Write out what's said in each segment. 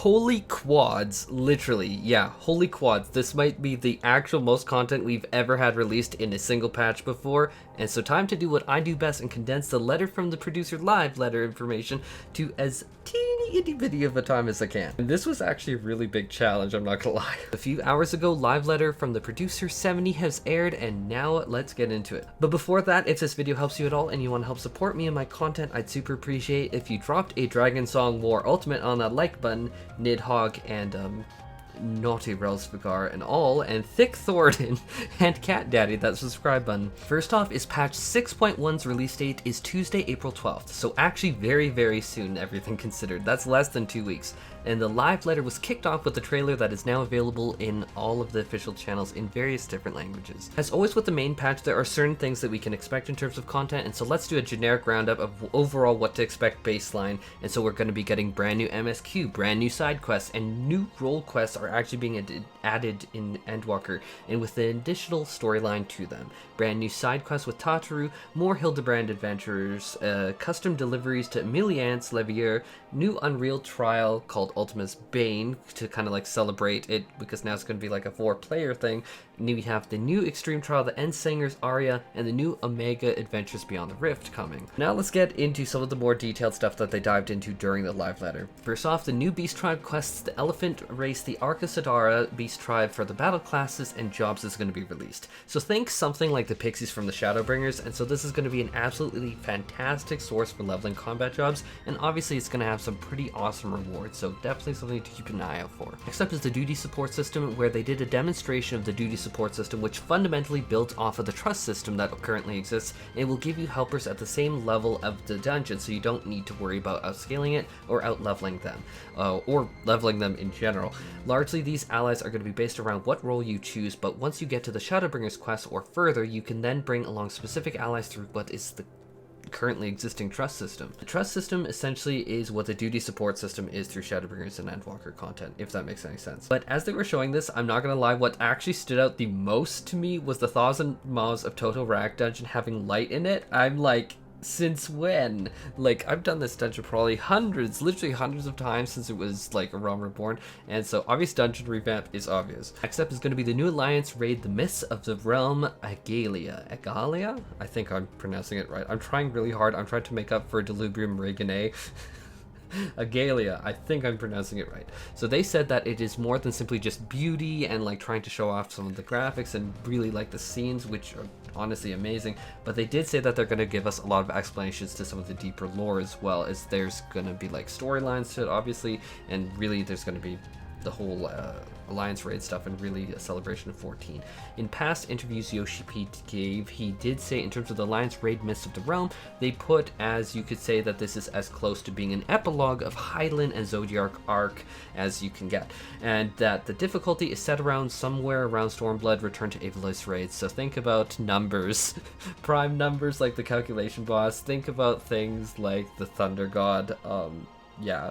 Holy quads, literally, yeah, holy quads. This might be the actual most content we've ever had released in a single patch before, and so time to do what I do best and condense the letter from the Producer Live letter information to as teeny itty bitty of a time as I can. And this was actually a really big challenge, I'm not gonna lie. A few hours ago, live letter from the Producer 70 has aired, and now let's get into it. But before that, if this video helps you at all and you want to help support me and my content, I'd super appreciate if you dropped a Dragonsong War Ultimate on that like button, Nidhogg and Naughty Hrothgar and all, and Thick Thornton and Cat Daddy, that subscribe button. First off is patch 6.1's release date is Tuesday, April 12th, so actually very, very soon, everything considered. That's less than 2 weeks. And the live letter was kicked off with the trailer that is now available in all of the official channels in various different languages. As always with the main patch, there are certain things that we can expect in terms of content, and so let's do a generic roundup of overall what to expect baseline. And so we're going to be getting brand new MSQ, brand new side quests, and new role quests are actually being added in Endwalker, and with an additional storyline to them. Brand new side quests with Tataru, more Hildebrand adventurers, custom deliveries to Emiliance Levier, new Unreal trial called Ultima's Bane to kind of like celebrate it, because now it's going to be like a 4-player thing. And we have the new Extreme Trial, the Endsanger's Aria, and the new Omega Adventures Beyond the Rift coming. Now let's get into some of the more detailed stuff that they dived into during the live letter. First off, the new Beast Tribe quests, the Elephant Race, the Arkasodara Beast Tribe for the battle classes, and jobs is going to be released. So think something like the Pixies from the Shadowbringers, and so this is going to be an absolutely fantastic source for leveling combat jobs, and obviously it's going to have some pretty awesome rewards, so definitely something to keep an eye out for. Next up is the duty support system, where they did a demonstration of the duty support system, which fundamentally built off of the trust system that currently exists. It will give you helpers at the same level of the dungeon, so you don't need to worry about outscaling it or out-leveling them, or leveling them in general. Largely, these allies are going to be based around what role you choose, but once you get to the Shadowbringers quest or further, you can then bring along specific allies through what is the currently existing trust system. The trust system essentially is what the duty support system is through Shadowbringers and Endwalker content, if that makes any sense. But as they were showing this, I'm not gonna lie, what actually stood out the most to me was the 1000 Maws of Total Rack dungeon having light in it. I'm like, since when? Like, I've done this dungeon probably literally hundreds of times since it was like a Realm Reborn, and so obvious dungeon revamp is obvious. Next up is going to be the new alliance raid, the Mists of the Realm Agalia? I think I'm pronouncing it right. I'm trying really hard. I'm trying to make up for Delubrium Reginae. Agalia, I think I'm pronouncing it right. So they said that it is more than simply just beauty and like trying to show off some of the graphics and really like the scenes, which are honestly amazing, but they did say that they're going to give us a lot of explanations to some of the deeper lore, as well as there's going to be like storylines to it obviously, and really there's going to be the whole Alliance raid stuff and really a celebration of 14. In past interviews Yoshi P gave, he did say in terms of the Alliance raid Mists of the Realm, they put, as you could say, that this is as close to being an epilogue of Hydaelyn and Zodiac Arc as you can get, and that the difficulty is set around somewhere around Stormblood Return to Evil's raids. So think about numbers, prime numbers like the calculation boss, think about things like the Thunder God, yeah.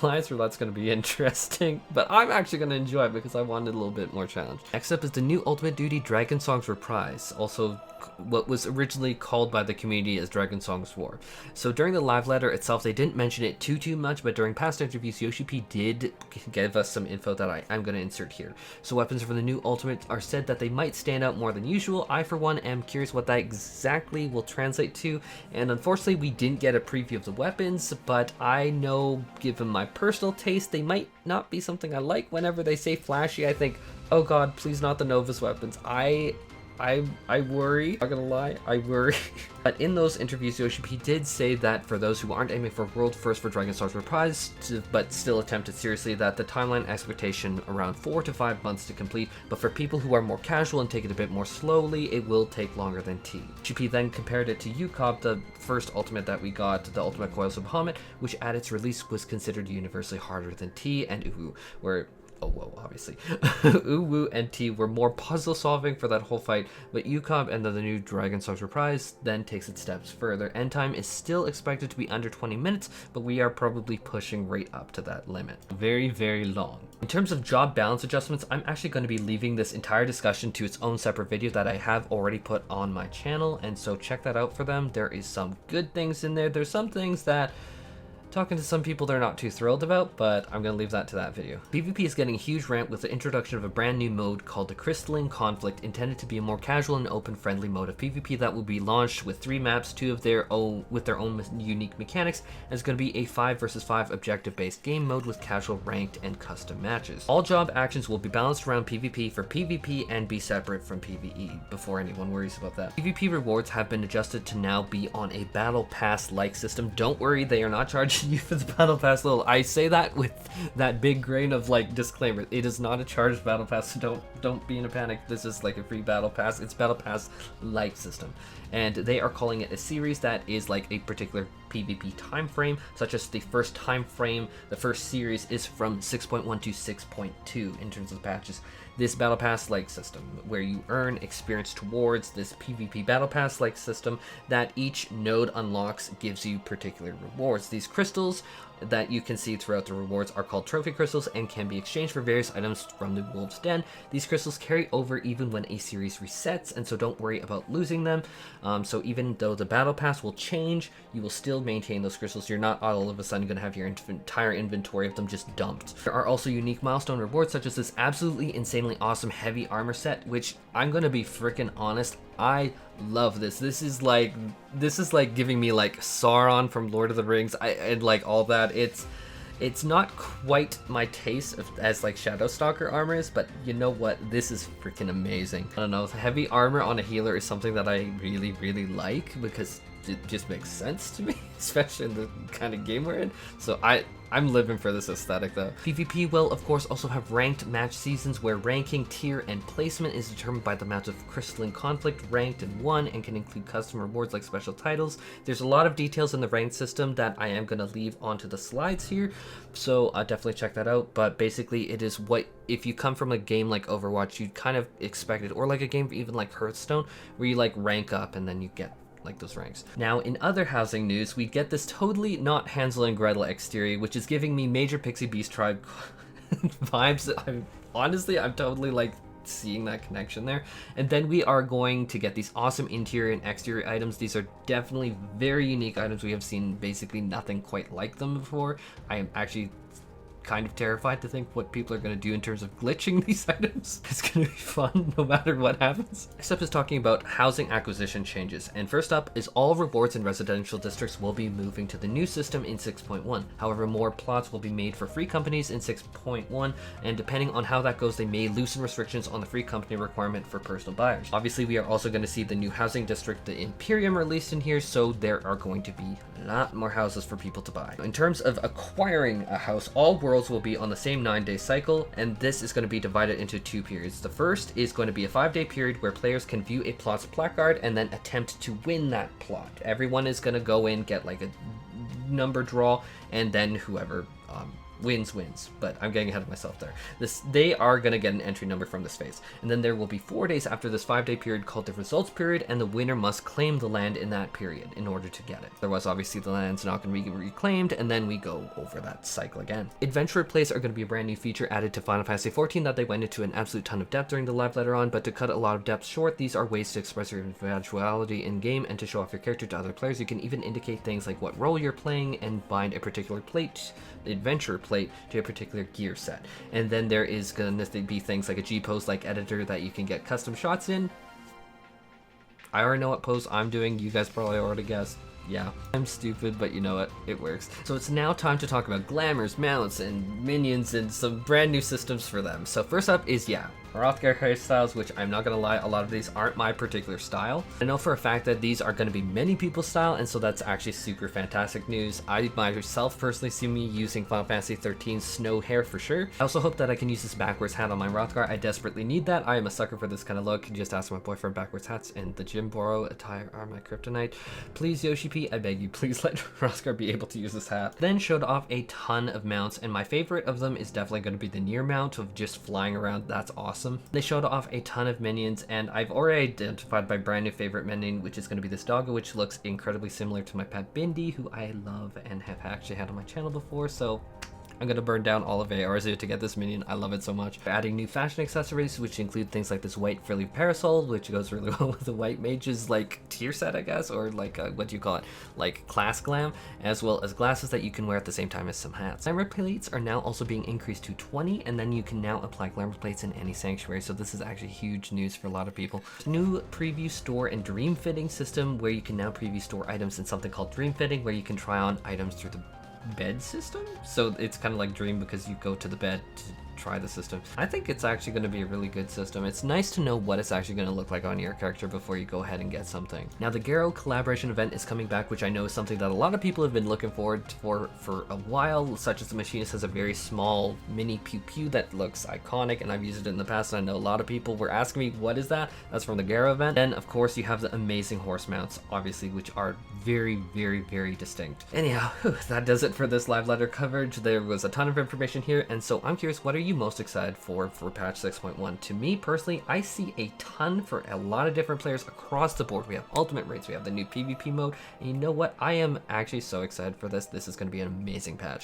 Alliance Roulette's going to be interesting, but I'm actually going to enjoy it because I wanted a little bit more challenge. Next up is the new Ultimate Duty Dragonsong's Reprise, also what was originally called by the community as Dragonsong's War. So during the live letter itself, they didn't mention it too much, but during past interviews, Yoshi P did give us some info that I'm going to insert here. So weapons for the new Ultimate are said that they might stand out more than usual. I, for one, am curious what that exactly will translate to, and unfortunately, we didn't get a preview of the weapons, but I know, given my personal taste, they might not be something I like. Whenever they say flashy, I think, oh god, please not the Novus weapons. I worry, not gonna lie, I worry. But in those interviews, Yoshi P did say that for those who aren't aiming for world first for Dragonsong's Reprise, but still attempt it seriously, that the timeline expectation around 4 to 5 months to complete, but for people who are more casual and take it a bit more slowly, it will take longer than T. Yoshi P then compared it to UCOB, the first Ultimate that we got, the Ultimate Coils of Bahamut, which at its release was considered universally harder than T and Uwu, where oh, whoa, obviously. Uwu and T were more puzzle solving for that whole fight, but UCOB and then the new Dragonsong's Reprise then takes it steps further. End time is still expected to be under 20 minutes, but we are probably pushing right up to that limit. Very, very long. In terms of job balance adjustments, I'm actually going to be leaving this entire discussion to its own separate video that I have already put on my channel, and so check that out for them. There is some good things in there. There's some things that Talking to some people they're not too thrilled about, but I'm going to leave that to that video. PvP is getting a huge ramp with the introduction of a brand new mode called the Crystalline Conflict, intended to be a more casual and open friendly mode of PvP that will be launched with 3 maps, 2 of their own with their own unique mechanics, and it's going to be a 5 versus 5 objective based game mode with casual, ranked, and custom matches. All job actions will be balanced around PvP for PvP and be separate from PvE before anyone worries about that. PvP rewards have been adjusted to now be on a battle pass like system. Don't worry, they are not charging you for the battle pass little. I say that with that big grain of like disclaimer. It is not a charged battle pass, so don't be in a panic. This is like a free battle pass. It's battle pass like system, and they are calling it a series that is like a particular PvP time frame, such as the first time frame, the first series is from 6.1 to 6.2 in terms of patches. This battle pass like system where you earn experience towards this PvP battle pass like system that each node unlocks gives you particular rewards. These crystals that you can see throughout the rewards are called trophy crystals and can be exchanged for various items from the Wolf's Den. These crystals carry over even when a series resets, and so don't worry about losing them. So even though the battle pass will change, you will still maintain those crystals. You're not all of a sudden going to have your entire inventory of them just dumped. There are also unique milestone rewards, such as this absolutely insanely awesome heavy armor set, which I'm going to be freaking honest, I love this. This is like giving me like Sauron from Lord of the Rings and like all that. It's not quite my taste as like Shadowstalker armor is, but you know what? This is freaking amazing. I don't know, heavy armor on a healer is something that I really like because it just makes sense to me, especially in the kind of game we're in. So I'm living for this aesthetic though. PvP will of course also have ranked match seasons where ranking, tier, and placement is determined by the amount of Crystalline Conflict ranked and won, and can include custom rewards like special titles. There's a lot of details in the ranked system that I am going to leave onto the slides here, so definitely check that out. But basically it is what, if you come from a game like Overwatch, you'd kind of expect it, or like a game even like Hearthstone, where you like rank up and then you get like those ranks. Now in other housing news, we get this totally not Hansel and Gretel exterior, which is giving me major Pixie Beast Tribe vibes. I'm totally like seeing that connection there. And then we are going to get these awesome interior and exterior items. These are definitely very unique items. We have seen basically nothing quite like them before. I am actually kind of terrified to think what people are going to do in terms of glitching these items. It's going to be fun no matter what happens. Next up is talking about housing acquisition changes, and first up is all rewards in residential districts will be moving to the new system in 6.1. However, more plots will be made for free companies in 6.1, and depending on how that goes, they may loosen restrictions on the free company requirement for personal buyers. Obviously, we are also going to see the new housing district, the Imperium, released in here, so there are going to be a lot more houses for people to buy. In terms of acquiring a house, all worlds will be on the same 9-day cycle, and this is going to be divided into 2 periods. The first is going to be a 5-day period where players can view a plot's placard and then attempt to win that plot. Everyone is going to go in, get like a number draw, and then whoever wins, but I'm getting ahead of myself there. They are going to get an entry number from this phase, and then there will be 4 days after this 5-day period called the results period, and the winner must claim the land in that period in order to get it. Otherwise, obviously, the land's not going to be reclaimed, and then we go over that cycle again. Adventure replays are going to be a brand new feature added to Final Fantasy XIV that they went into an absolute ton of depth during the live letter on, but to cut a lot of depth short, these are ways to express your individuality in game and to show off your character to other players. You can even indicate things like what role you're playing and bind a particular plate, the adventure plate, to a particular gear set. And then there is going to be things like a G-pose like editor that you can get custom shots in. I already know what pose I'm doing. You guys probably already guessed. Yeah, I'm stupid, but you know what? It works. So it's now time to talk about Glamours, mounts, and minions, and some brand new systems for them. So first up is, Hrothgar Hairstyles, which I'm not gonna lie, a lot of these aren't my particular style. I know for a fact that these are gonna be many people's style, and so that's actually super fantastic news. I myself personally see me using Final Fantasy XIII's snow hair for sure. I also hope that I can use this backwards hat on my Hrothgar. I desperately need that. I am a sucker for this kind of look. You just ask my boyfriend. Backwards hats and the Jim Boro attire are my kryptonite. Please, Yoshi P, I beg you, please let Hrothgar be able to use this hat. Then showed off a ton of mounts, and my favorite of them is definitely going to be the near mount of just flying around. That's awesome. They showed off a ton of minions, and I've already identified my brand new favorite minion, which is going to be this doggo, which looks incredibly similar to my pet Bindi, who I love and have actually had on my channel before, so I'm gonna burn down all of ARZU to get this minion. I love it so much. Adding new fashion accessories, which include things like this white frilly parasol, which goes really well with the white mage's like tier set, I guess, or like what do you call it, like class glam, as well as glasses that you can wear at the same time as some hats. Glamour plates are now also being increased to 20, and then you can now apply glamour plates in any sanctuary, so this is actually huge news for a lot of people. New preview store and dream fitting system, where you can now preview store items in something called dream fitting, where you can try on items through the bed system. So it's kind of like dream because you go to the bed to try the system. I think it's actually going to be a really good system. It's nice to know what it's actually going to look like on your character before you go ahead and get something. Now the Garo collaboration event is coming back, which I know is something that a lot of people have been looking forward for a while, such as the Machinist has a very small mini pew pew that looks iconic, and I've used it in the past, and I know a lot of people were asking me what is that. That's from the Garo event. Then of course you have the amazing horse mounts, obviously, which are very, very, very distinct. Anyhow, that does it for this live letter coverage. There was a ton of information here, and so I'm curious, what are you most excited for patch 6.1? To me personally, I see a ton for a lot of different players across the board. We have ultimate raids, we have the new PvP mode, and you know what? I am actually so excited for this. This is going to be an amazing patch.